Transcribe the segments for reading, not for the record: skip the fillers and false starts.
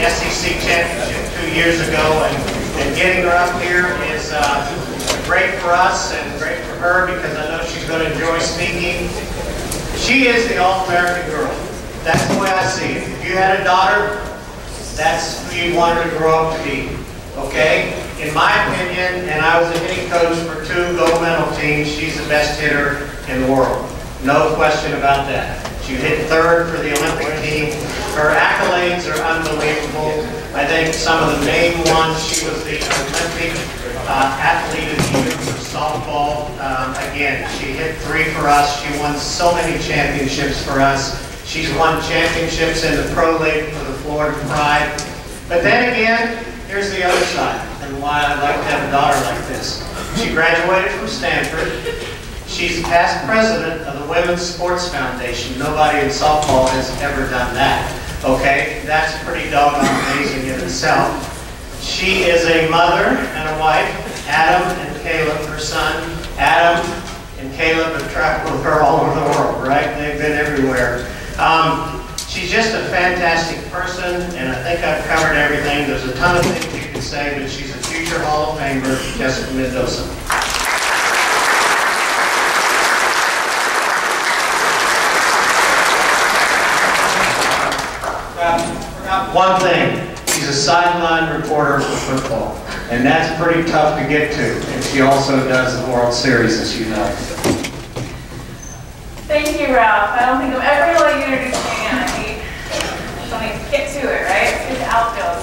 the SEC championship 2 years ago, and getting her up here is great for us and great for her because I know she's going to enjoy speaking. She is the All-American girl. That's the way I see it. If you had a daughter, that's who you want her to grow up to be. Okay? In my opinion, and I was a hitting coach for 2 gold medal teams, she's the best hitter in the world. No question about that. She hit 3rd for the Olympic team. Her accolades are unbelievable. I think some of the main ones, she was the Olympic athlete of the year for softball. Again, she hit 3 for us. She won so many championships for us. She's won championships in the Pro League for the Florida Pride. But then again, here's the other side, and why I'd like to have a daughter like this. She graduated from Stanford. She's past president of the Women's Sports Foundation. Nobody in softball has ever done that. Okay, that's pretty doggone amazing in itself. She is a mother and a wife. Adam and Caleb, her son. Adam and Caleb have traveled with her all over the world, right? They've been everywhere. She's just a fantastic person, and I think I've covered everything. There's a ton of things you can say, but she's a future Hall of Famer, Jessica Mendoza. One thing, she's a sideline reporter for football, and that's pretty tough to get to, and she also does the World Series, as you know. Thank you, Ralph. I don't think I'm ever going to let you introduce me again. I need to get to it, right? Let's get to outfield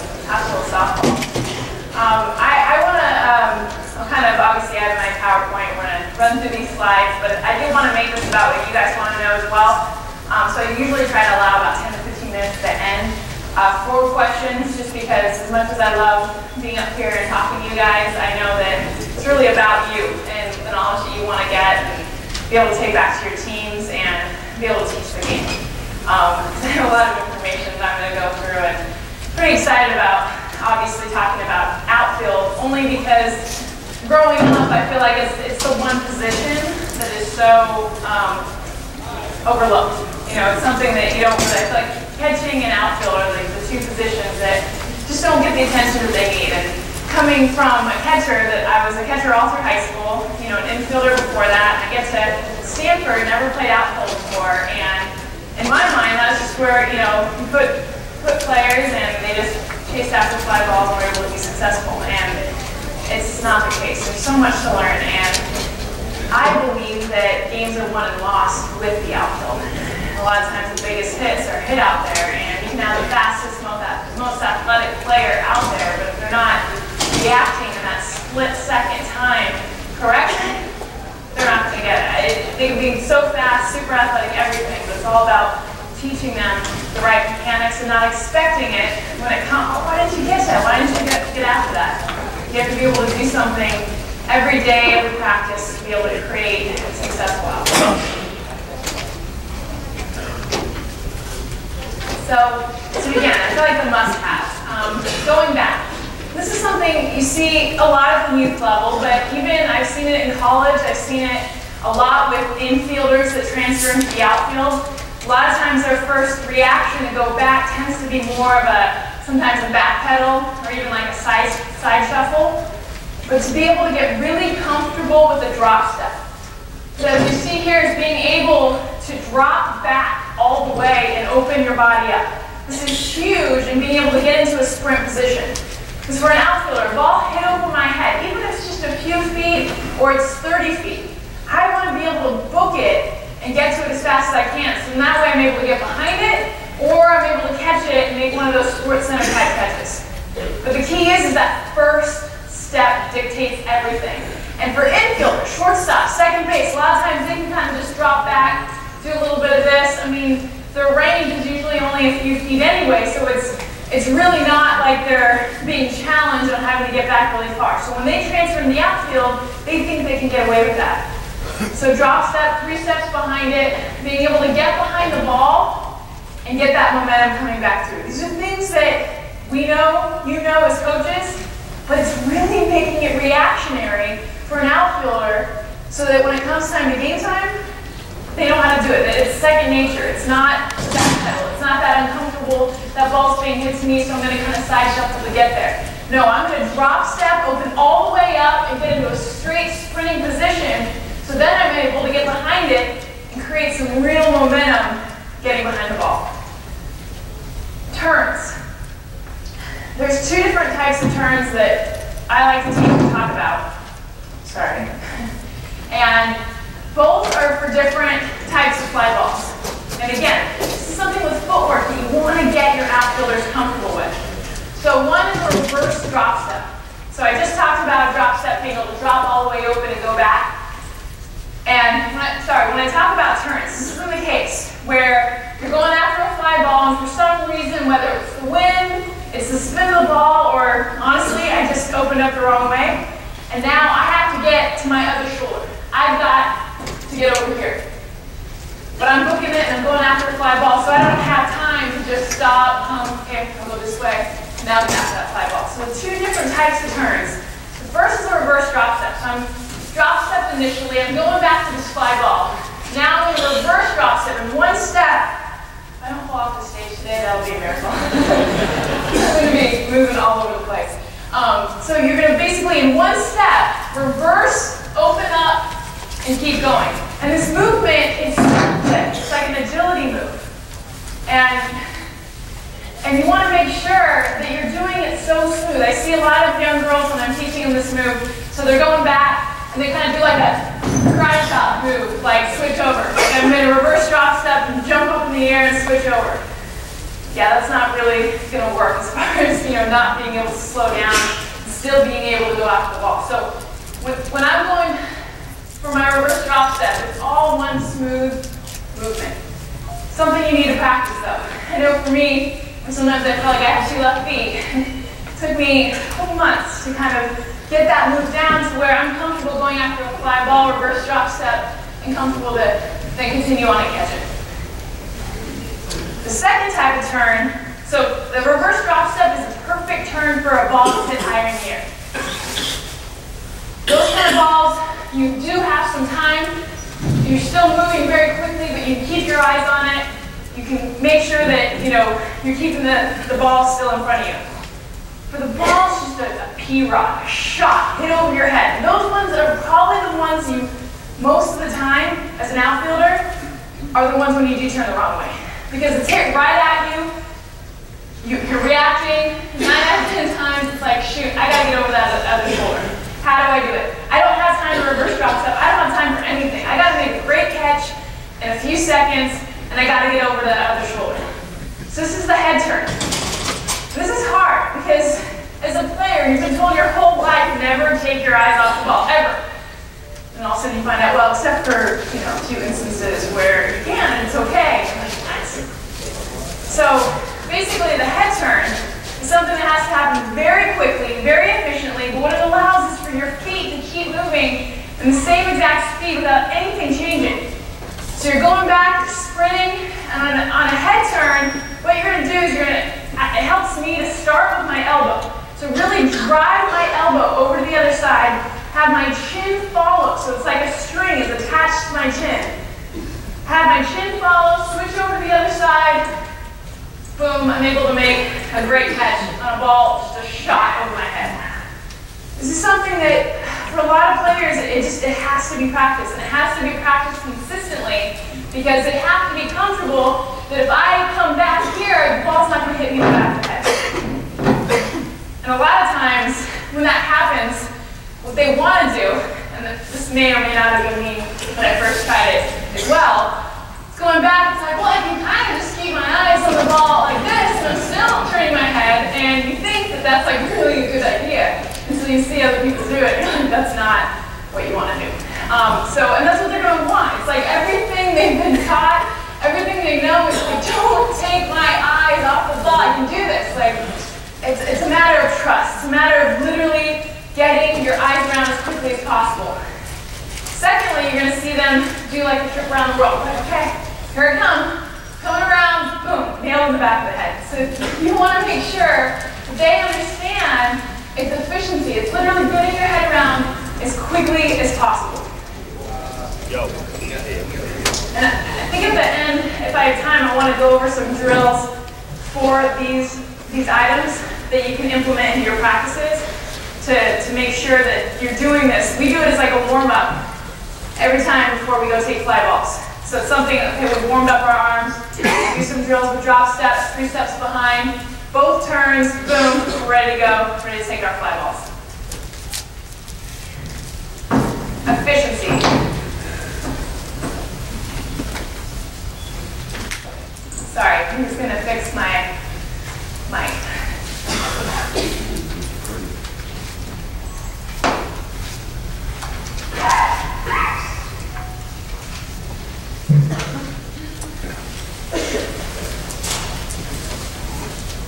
softball. I want to, I'm kind of obviously out of my PowerPoint. We're going to run through these slides, but I do want to make this about what you guys want to know as well. So I usually try to allow about 10 to 15 minutes at the end for questions, just because as much as I love being up here and talking to you guys, I know that it's really about you and the knowledge that you want to get and be able to take back to your teams and be able to teach the game. I have a lot of information that I'm going to go through, and pretty excited about obviously talking about outfield, only because growing up I feel like it's the one position that is so overlooked. You know, it's something that you don't really, I feel like catching and outfield are like the 2 positions that just don't get the attention that they need. And coming from a catcher, that I was a catcher all through high school, you know, an infielder before that, I get to Stanford, never played outfield before, and in my mind, that's just where, you know, you put players and they just chased after fly balls and were able to be successful, and it's not the case. There's so much to learn, and I believe that games are won and lost with the outfield. A lot of times the biggest hits are hit out there, and you can have the fastest, most athletic player out there, but if they're not reacting in that split-second time correctly, they're not going to get it. They can be so fast, super athletic, everything, but it's all about teaching them the right mechanics and not expecting it when it comes. Oh, why didn't you get that? Why didn't you get after that? You have to be able to do something every day, every practice, to be able to create a successful outcome. So to begin, I feel like the must-haves. Going back, this is something you see a lot at the youth level, but even I've seen it in college. I've seen it a lot with infielders that transfer into the outfield. A lot of times their first reaction to go back tends to be more of sometimes a back pedal or even like a side shuffle. But to be able to get really comfortable with the drop step. So as you see here is being able to drop back all the way and open your body up. This is huge in being able to get into a sprint position. Because for an outfielder, ball hit over my head, even if it's just a few feet or it's 30 feet, I want to be able to book it and get to it as fast as I can. So in that way I'm able to get behind it, or I'm able to catch it and make one of those sports center type catches. But the key is that first step dictates everything. And for infielders, shortstop, second base, a lot of times they can kind of just drop back, do a little bit of this. I mean, their range is usually only a few feet anyway, so it's really not like they're being challenged on having to get back really far. So when they transfer in the outfield, they think they can get away with that. So drop step, 3 steps behind it, being able to get behind the ball and get that momentum coming back through. These are things that we know, you know as coaches, but it's really making it reactionary for an outfielder so that when it comes time to game time, they know how to do it. It's second nature. It's not that pedal. It's not that uncomfortable comfortable. That ball's being hit to me, so I'm going to kind of side shuffle to get there. No, I'm going to drop step, open all the way up, and get into a straight sprinting position. So then I'm able to get behind it and create some real momentum getting behind the ball. Turns. There's two different types of turns that I like to teach and talk about. Sorry. And both are for different types of fly balls. And again, this is something with footwork that you want to get your outfielders comfortable with. So one is a reverse drop step. So I just talked about a drop step being able to drop all the way open and go back. And when I talk about turns, this is the case where you're going after a fly ball and for some reason, whether it's the wind, it's the spin of the ball, or honestly, I just opened up the wrong way. And now I have to get to my other shoulder. I've got to get over here. But I'm booking it and I'm going after a fly ball, so I don't have time to just stop, okay, I'll go this way. Now I'm after that fly ball. So two different types of turns. The first is a reverse drop step. So I'm drop step initially, I'm going back to this fly ball. Now I'm going to reverse drop step in one step. If I don't fall off the stage today, that'll be a miracle. I'm going to be moving all over the place. So you're going to basically, in one step, reverse, open up, and keep going. And this movement is it's like an agility move. And you want to make sure that you're doing it so smooth. I see a lot of young girls when I'm teaching them this move, so they're going back, and they kind of do like a karate chop move, like switch over. And I'm going to reverse drop step and jump up in the air and switch over. Yeah, that's not really going to work as far as, not being able to slow down and still being able to go after the ball. So when I'm going for my reverse drop step, it's all one smooth movement. Something you need to practice though. I know for me, sometimes I feel like I have two left feet. It took me a couple months to kind of get that move down to where I'm comfortable going after a fly ball, reverse drop step, and comfortable to then continue on and catch it. The second type of turn, so the reverse drop step is a perfect turn for a ball that's hit higher in the air. Those kind of balls, you do have some time. You're still moving very quickly, but you can keep your eyes on it. You can make sure that, you're keeping the ball still in front of you. For the ball, it's just a P-rod, a shot, hit over your head. And those ones that are probably the ones you, most of the time, as an outfielder, are the ones when you do turn the wrong way. Because it's hit right at you, you're reacting, 9 out of 10 times, it's like, shoot, I gotta get over that other shoulder. How do I do it? I don't have time to reverse drop step. I don't have time for anything. I gotta make a great catch in a few seconds, and I gotta get over that other shoulder. So this is the head turn. This is hard because as a player, you've been told your whole life never take your eyes off the ball, ever. And all of a sudden you find out, well, except for, a few instances where you can and it's okay. So basically the head turn is something that has to happen very quickly, very efficiently, but what it allows is for your feet to keep moving in the same exact speed without anything changing. So you're going back, sprinting, and on a head turn, what you're going to do is it helps me to start with my elbow. So really drive my elbow over to the other side, have my chin follow, so it's like a string is attached to my chin. Have my chin follow, switch over to the other side, boom, I'm able to make a great catch on a ball, just a shot over my head. This is something that, for a lot of players, it has to be practiced, and it has to be practiced consistently, because they have to be comfortable that if I come back here, the ball's not going to hit me in the back of the head. And a lot of times, when that happens, what they want to do, and this may or may not have been me when I first tried it as well, it's going back, it's like, well, I can kind of just keep my eyes on the ball like this, and I'm still turning my head, and you think that that's like really a good idea. Until you see other people do it, that's not what you want to do. And that's what they're going to want. It's like everything they've been taught, everything they know is like, don't take my eyes off the ball, I can do this. Like, it's a matter of trust. It's a matter of literally getting your eyes around as quickly as possible. Secondly, you're going to see them do like a trip around the world. Like, okay, here it comes, coming around, boom, nail in the back of the head. So you want to make sure that they understand it's efficiency. It's literally getting your head around as quickly as possible. And I think at the end, if I have time, I want to go over some drills for these items that you can implement into your practices to make sure that you're doing this. We do it as like a warm-up every time before we go take fly balls. So it's something, okay, we've warmed up our arms, do some drills with drop steps, 3 steps behind, both turns, boom, we're ready to go, ready to take our fly balls. Efficiency. Sorry, I'm just going to fix my mic.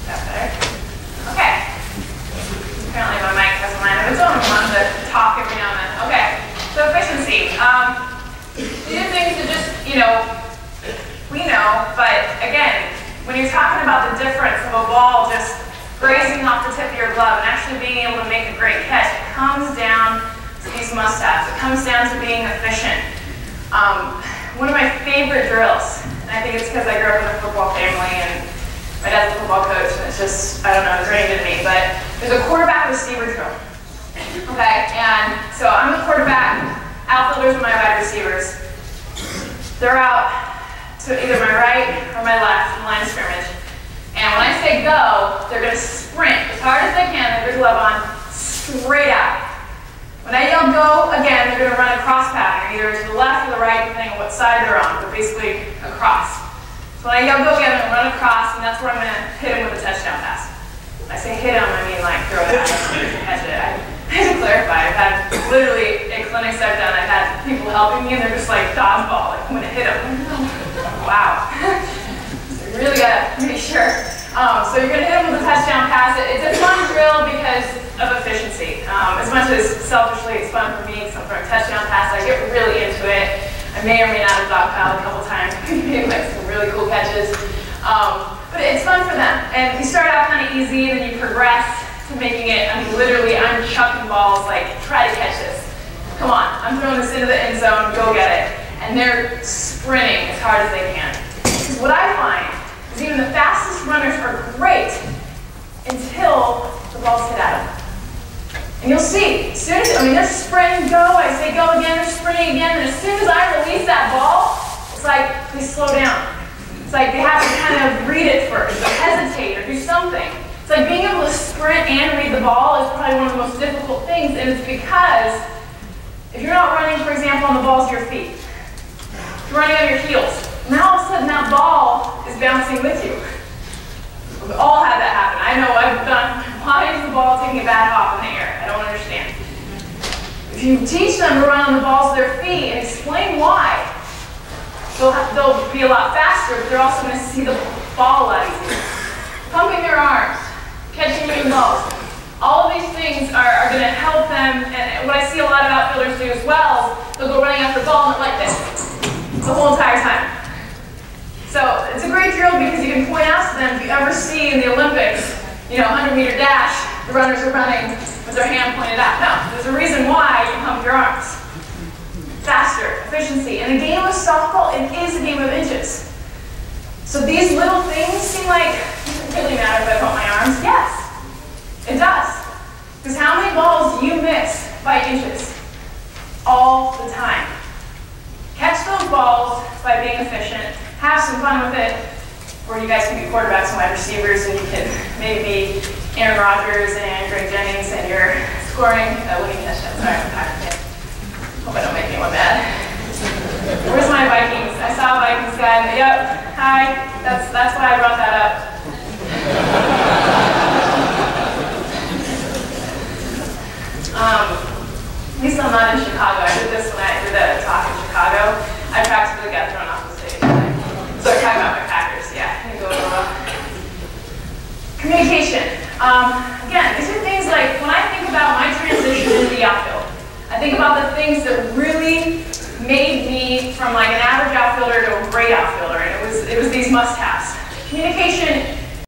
That better? Okay. Apparently my mic has a mind of its own. I wanted to talk every now and then. Okay. So efficiency. These are things that just, we know, but again, when you're talking about the difference of a ball just grazing off the tip of your glove and actually being able to make a great catch, it comes down to these must-haves. It comes down to being efficient. One of my favorite drills, and I think it's because I grew up in a football family and my dad's a football coach, and it's just, I don't know, ingrained in me, but there's a quarterback receiver drill. Okay, and so I'm the quarterback, outfielders are my wide receivers. They're out to either my right or my left in the line of scrimmage. And when I say go, they're going to sprint as hard as they can, with their glove on, straight out. When I yell go, again, they're going to run a cross pattern, either to the left or the right, depending on what side they're on, but basically across. So when I yell go again, I'm going to run across, and that's where I'm going to hit him with a touchdown pass. When I say hit him, I mean like throw it out, catch it. I have to clarify, I've had literally at clinics I've done, I've had people helping me, and they're just like dodgeball, like I'm going to hit him. Wow. So you really got to make sure. So you're going to hit him with a touchdown pass. It's a fun drill because of efficiency. As much as selfishly it's fun for me, because I'm throwing a touchdown pass, I get really into it. I may or may not have dogpiled a couple times, made like some really cool catches. But it's fun for them. And you start out kind of easy, and then you progress to making it, I mean, literally, I'm chucking balls, like, try to catch this. Come on, I'm throwing this into the end zone, go get it. And they're sprinting as hard as they can. Because what I find is even the fastest runners are great until the balls hit at them. And you'll see, as soon as, they're sprinting, go, I say go again, they're sprinting again, and as soon as I release that ball, it's like they slow down. It's like they have to kind of read it first, or hesitate, or do something. It's like being able to sprint and read the ball is probably one of the most difficult things, and it's because if you're not running, for example, on the balls of your feet, you're running on your heels, and now all of a sudden that ball is bouncing with you. We've all had that happen. I know I've done, why is the ball taking a bad hop in the air? I don't understand. If you teach them to run on the balls of their feet and explain why, they'll be a lot faster, but they're also going to see the ball a lot easier. Pumping their arms, catching moving balls. All of these things are going to help them, and what I see a lot of outfielders do as well, they'll go running after the ball and they're like this the whole entire time. So it's a great drill because you can point out to them, if you ever see in the Olympics, 100-meter dash, the runners are running with their hand pointed out. No, there's a reason why you pump your arms. Faster, efficiency. In a game of softball, it is a game of inches. So these little things seem like, does it really matter if I pump my arms? Yes, it does. Because how many balls do you miss by inches? All the time. Catch those balls by being efficient. Have some fun with it, or you guys can be quarterbacks and wide receivers, and you can maybe be Aaron Rodgers and Greg Jennings, and you're scoring a winning touchdown. Sorry, I'm tired. Hope I don't make anyone mad. Where's my Vikings? I saw a Vikings guy. Yep. Hi. That's why I brought that up. At least I'm not in Chicago. I did this when I did a talk in Chicago. I practically got thrown off the stage. So we're talking about my Packers. Yeah. Communication. Again, these are things like when I think about my transition into the outfield, I think about the things that really made me from like an average outfielder to a great outfielder, and it was these must-haves. Communication